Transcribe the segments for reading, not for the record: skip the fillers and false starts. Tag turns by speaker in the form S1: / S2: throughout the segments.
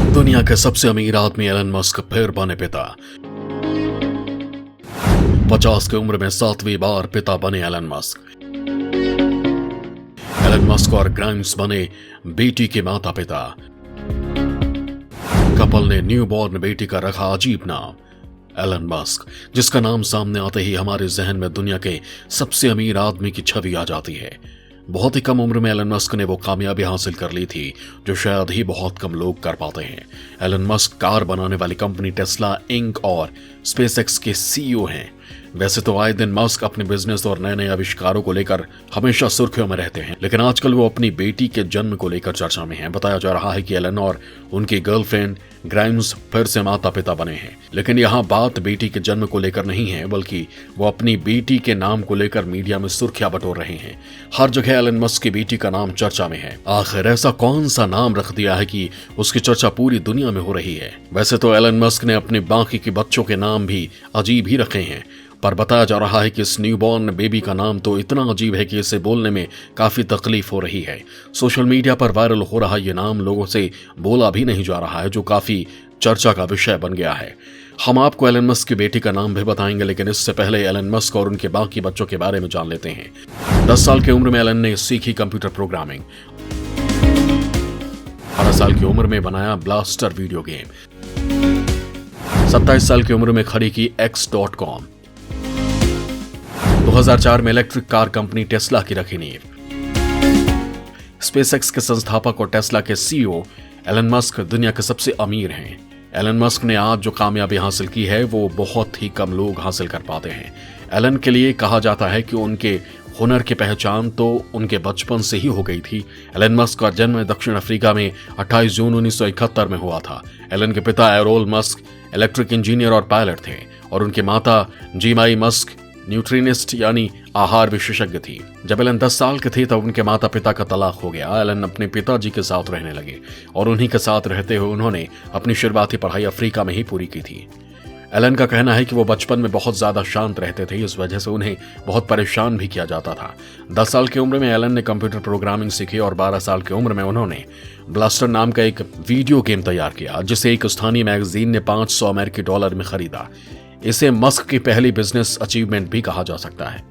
S1: दुनिया के सबसे अमीर आदमी एलन मस्क फिर बने पिता। 50 की उम्र में 7वीं बार पिता बने एलन मस्क। एलन मस्क और ग्राइम्स बने बेटी के माता पिता। कपल ने न्यूबॉर्न बेटी का रखा अजीब नाम एलन मस्क, जिसका नाम सामने आते ही हमारे जहन में दुनिया के सबसे अमीर आदमी की छवि आ जाती है। बहुत ही कम उम्र में एलन मस्क ने वो कामयाबी हासिल कर ली थी जो शायद ही बहुत कम लोग कर पाते हैं। एलन मस्क कार बनाने वाली कंपनी टेस्ला इंक और स्पेसएक्स के सीईओ हैं। वैसे तो आए दिन मस्क अपने बिजनेस और नए नए आविष्कारों को लेकर हमेशा सुर्खियों में रहते हैं, लेकिन आजकल वो अपनी बेटी के जन्म को लेकर चर्चा में हैं। बताया जा रहा है कि एलन और उनकी गर्लफ्रेंड ग्राइम्स फिर से माता पिता बने हैं, लेकिन यहाँ बात बेटी के जन्म को लेकर नहीं है, बल्कि वो अपनी बेटी के नाम को लेकर मीडिया में सुर्खियां बटोर रहे हैं। हर जगह एलन मस्क की बेटी का नाम चर्चा में है। आखिर ऐसा कौन सा नाम रख दिया है कि उसकी चर्चा पूरी दुनिया में हो रही है। वैसे तो एलन मस्क ने अपने बाकी के बच्चों के नाम भी अजीब ही रखे हैं, पर बताया जा रहा है कि इस न्यूबॉर्न बेबी का नाम तो इतना अजीब है कि इसे बोलने में काफी तकलीफ हो रही है। सोशल मीडिया पर वायरल हो रहा ये नाम लोगों से बोला भी नहीं जा रहा है, जो काफी चर्चा का विषय बन गया है। हम आपको एलन मस्क की बेटी का नाम भी बताएंगे, लेकिन इससे पहले एलन मस्क और उनके बाकी बच्चों के बारे में जान लेते हैं। 10 साल की उम्र में एलन ने सीखी कंप्यूटर प्रोग्रामिंग। 18 साल की उम्र में बनाया ब्लास्टर वीडियो गेम। 27 साल की उम्र में खड़ी की X.com। 2004 में इलेक्ट्रिक कार कंपनी टेस्ला की रखी नींव। स्पेसएक्स के संस्थापक और टेस्ला के सीईओ एलन मस्क दुनिया के सबसे अमीर हैं। एलन मस्क ने आज जो कामयाबी हासिल की है वो बहुत ही कम लोग हासिल कर पाते हैं। एलन के लिए कहा जाता है कि उनके हुनर की पहचान तो उनके बचपन से ही हो गई थी। एलन मस्क का जन्म दक्षिण अफ्रीका में 28 जून 1971 में हुआ था। एलन के पिता एरोल मस्क इलेक्ट्रिक इंजीनियर और पायलट थे और उनकी माता जीमाई मस्क न्यूट्रिनिस्ट यानी आहार विशेषज्ञ थी। जब एलन 10 साल के थे तब उनके माता पिता का तलाक हो गया। एलन अपने पिताजी के साथ रहने लगे और उन्हीं के साथ रहते हुए उन्होंने अपनी शुरुआती पढ़ाई अफ्रीका में ही पूरी की थी। एलन का कहना है कि वो बचपन में बहुत ज्यादा शांत रहते थे, इस वजह से उन्हें बहुत परेशान भी किया जाता था। 10 साल की उम्र में एलन ने कंप्यूटर प्रोग्रामिंग सीखी और 12 साल की उम्र में उन्होंने ब्लास्टर नाम का एक वीडियो गेम तैयार किया, जिसे एक स्थानीय मैगजीन ने $500 में खरीदा। इसे मस्क की पहली बिजनेस अचीवमेंट भी कहा जा सकता है।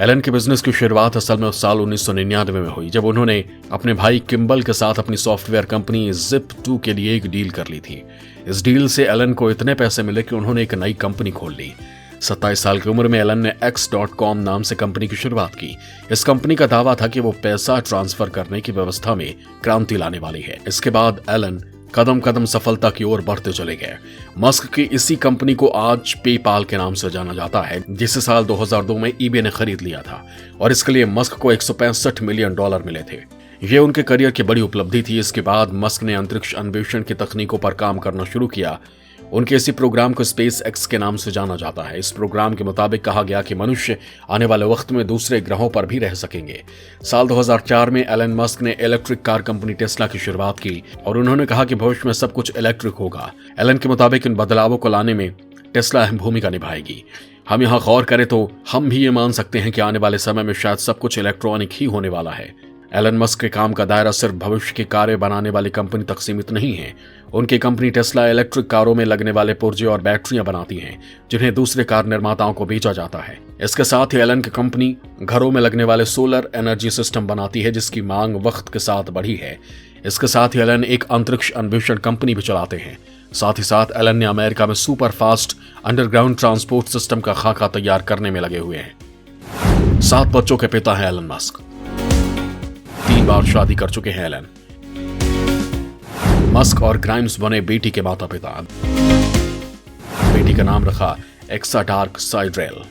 S1: एलन के बिजनेस की शुरुआत असल में उस साल 1999 में हुई, जब उन्होंने अपने भाई किम्बल के साथ अपनी सॉफ्टवेयर कंपनी Zip2 के लिए एक डील कर ली थी। इस डील से एलन को इतने पैसे मिले कि उन्होंने एक नई कंपनी खोल ली। 27 साल की उम्र में एलन ने X.com नाम से कंपनी की शुरुआत की। इस कंपनी का दावा था कि वो पैसा ट्रांसफर करने की व्यवस्था में क्रांति लाने वाली है। इसके बाद एलन कदम कदम सफलता की ओर बढ़ते चले गए। मस्क की इसी कंपनी को आज पेपाल के नाम से जाना जाता है, जिसे साल 2002 में eBay ने खरीद लिया था और इसके लिए मस्क को $165 मिलियन मिले थे। यह उनके करियर की बड़ी उपलब्धि थी। इसके बाद मस्क ने अंतरिक्ष अन्वेषण की तकनीकों पर काम करना शुरू किया। उनके इसी प्रोग्राम को स्पेस एक्स के नाम से जाना जाता है। इस प्रोग्राम के मुताबिक कहा गया कि मनुष्य आने वाले वक्त में दूसरे ग्रहों पर भी रह सकेंगे। साल 2004 में एलन मस्क ने इलेक्ट्रिक कार कंपनी टेस्ला की शुरुआत की और उन्होंने कहा कि भविष्य में सब कुछ इलेक्ट्रिक होगा। एलन के मुताबिक इन बदलावों को लाने में टेस्ला अहम भूमिका निभाएगी। हम यहाँ गौर करें तो हम भी ये मान सकते हैं कि आने वाले समय में शायद सब कुछ इलेक्ट्रॉनिक ही होने वाला है। एलन मस्क के काम का दायरा सिर्फ भविष्य की कारें बनाने वाली कंपनी तक सीमित नहीं है। उनकी कंपनी टेस्ला इलेक्ट्रिक कारों में लगने वाले पुर्जे और बैटरियां बनाती हैं, जिन्हें दूसरे कार निर्माताओं को बेचा जाता है। इसके साथ ही एलन की कंपनी घरों में लगने वाले सोलर एनर्जी सिस्टम बनाती है, जिसकी मांग वक्त के साथ बढ़ी है। इसके साथ ही एलन एक अंतरिक्ष अन्वेषण कंपनी भी चलाते हैं। साथ ही साथ एलन ने अमेरिका में super fast underground transport system का खाका तैयार करने में लगे हुए हैं। 7 बच्चों के पिता हैं एलन मस्क। 3 बार शादी कर चुके हैं एलन मस्क और ग्राइम्स बने बेटी के माता पिता। बेटी का नाम रखा एक्साटार्क साइड्रेल।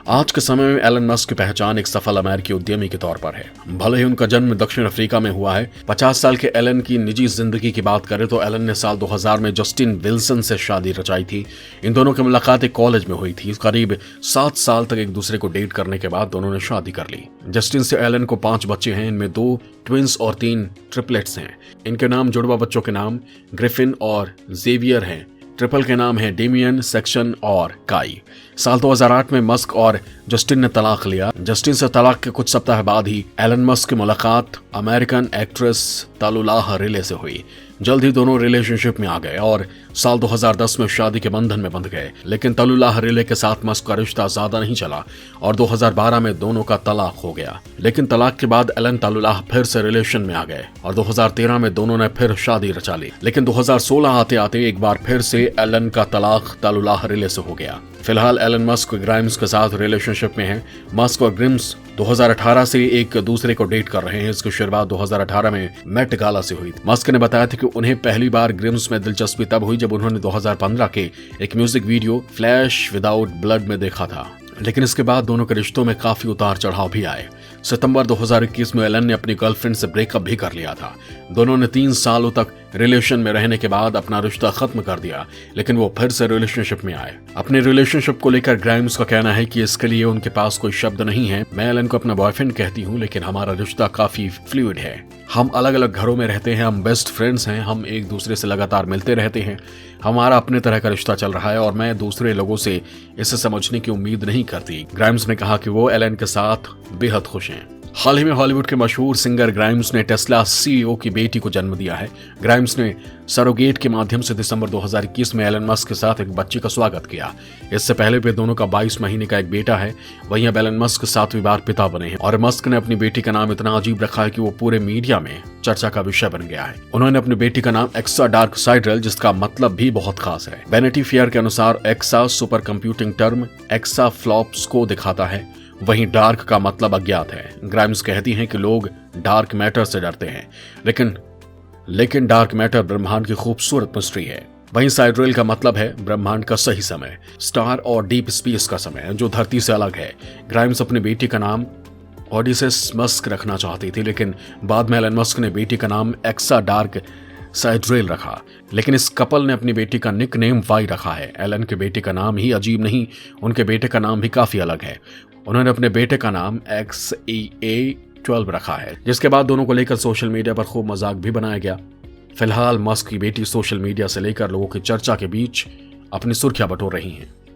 S1: आज के समय में एलन मस्क की पहचान एक सफल अमेरिकी उद्यमी के तौर पर है। भले ही उनका जन्म दक्षिण अफ्रीका में हुआ है। 50 साल के एलन की निजी जिंदगी की बात करें तो एलन ने साल 2000 में जस्टिन विल्सन से शादी रचाई थी। इन दोनों की मुलाकात एक कॉलेज में हुई थी। करीब 7 साल तक एक दूसरे को डेट करने के बाद दोनों ने शादी कर ली। जस्टिन से एलन को 5 बच्चे हैं। इनमें 2 ट्विंस और 3 ट्रिपलेट्स हैं। इनके नाम जुड़वा बच्चों के नाम ग्रिफिन और जेवियर हैं। ट्रिपल के नाम है डेमियन, सेक्शन और काई। साल 2008 में मस्क और जस्टिन ने तलाक लिया। जस्टिन से तलाक के कुछ सप्ताह बाद ही एलन मस्क की मुलाकात अमेरिकन एक्ट्रेस तालुलाह रिले से हुई। जल्द ही दोनों रिलेशनशिप में आ गए और साल 2010 में शादी के बंधन में बंध गए। लेकिन तलुल्लाह रिले के साथ मस्क का रिश्ता ज्यादा नहीं चला और 2012 में दोनों का तलाक हो गया। लेकिन तलाक के बाद एलन तलुल्लाह फिर से रिलेशन में आ गए और 2013 में दोनों ने फिर शादी रचा ली। लेकिन 2016 आते आते एक बार फिर से एलन का तलाक तलुल्लाह रिले से हो गया। फिलहाल एलन मस्क ग्राइम्स के साथ रिलेशनशिप में हैं। मस्क और ग्राइम्स 2018 से एक दूसरे को डेट कर रहे हैं। इसकी शुरुआत 2018 में मेट गाला से हुई। मस्क ने बताया था कि उन्हें पहली बार ग्राइम्स में दिलचस्पी तब हुई जब उन्होंने 2015 के एक music video flash without blood में देखा था। लेकिन इसके बाद दोनों के रिश्तों में काफी उतार चढ़ाव भी आए। सितंबर 2021 में एलन ने अपनी गर्लफ्रेंड से ब्रेकअप भी कर लिया था। दोनों ने 3 सालों तक रिलेशन में रहने के बाद अपना रिश्ता खत्म कर दिया, लेकिन वो फिर से रिलेशनशिप में आए। अपने रिलेशनशिप को लेकर ग्राइम्स का कहना है कि इसके लिए उनके पास कोई शब्द नहीं है। मैं एलन को अपना बॉयफ्रेंड कहती हूँ, लेकिन हमारा रिश्ता काफी फ्लूइड है। हम अलग अलग घरों में रहते हैं, हम बेस्ट फ्रेंड्स हैं, हम एक दूसरे से लगातार मिलते रहते हैं। हमारा अपने तरह का रिश्ता चल रहा है और मैं दूसरे लोगों से इसे समझने की उम्मीद नहीं करती। ग्राइम्स ने कहा कि वो एलन के साथ बेहद खुश हैं। हाल ही में हॉलीवुड के मशहूर सिंगर ग्राइम्स ने टेस्ला सीईओ की बेटी को जन्म दिया है। ग्राइम्स ने सरोगेट के माध्यम से दिसंबर 2021 में एलन मस्क के साथ एक बच्ची का स्वागत किया। इससे पहले भी दोनों का 22 महीने का एक बेटा है। वहीं अब एलन मस्क 7वीं बार पिता बने हैं और मस्क ने अपनी बेटी का नाम इतना अजीब रखा है कि वो पूरे मीडिया में चर्चा का विषय बन गया है। उन्होंने अपनी बेटी का नाम एक्सा डार्क साइड्रेल, जिसका मतलब भी बहुत खास है। वैनिटी फेयर के अनुसार exa super computing term exaflops को दिखाता है, वहीं डार्क का मतलब अज्ञात है। ग्राइम्स कहती हैं कि लोग डार्क मैटर से डरते हैं, लेकिन डार्क मैटर ब्रह्मांड की खूबसूरत मिस्ट्री है। वहीं साइड्रेल का मतलब है ब्रह्मांड का सही समय, स्टार और डीप स्पेस का समय जो धरती से अलग है। ग्राइम्स अपनी बेटी का नाम ओडिसेस मस्क रखना चाहती थी, लेकिन बाद में एलन मस्क ने बेटी का नाम एक्सा डार्क साइड्रेल रखा। लेकिन इस कपल ने अपनी बेटी का निक नेम वाई रखा है। एलन के बेटे का नाम ही अजीब नहीं, उनके बेटे का नाम भी काफी अलग है। उन्होंने अपने बेटे का नाम XEA12 रखा है, जिसके बाद दोनों को लेकर सोशल मीडिया पर खूब मजाक भी बनाया गया। फिलहाल मस्क की बेटी सोशल मीडिया से लेकर लोगों की चर्चा के बीच अपनी सुर्खियां बटोर रही हैं।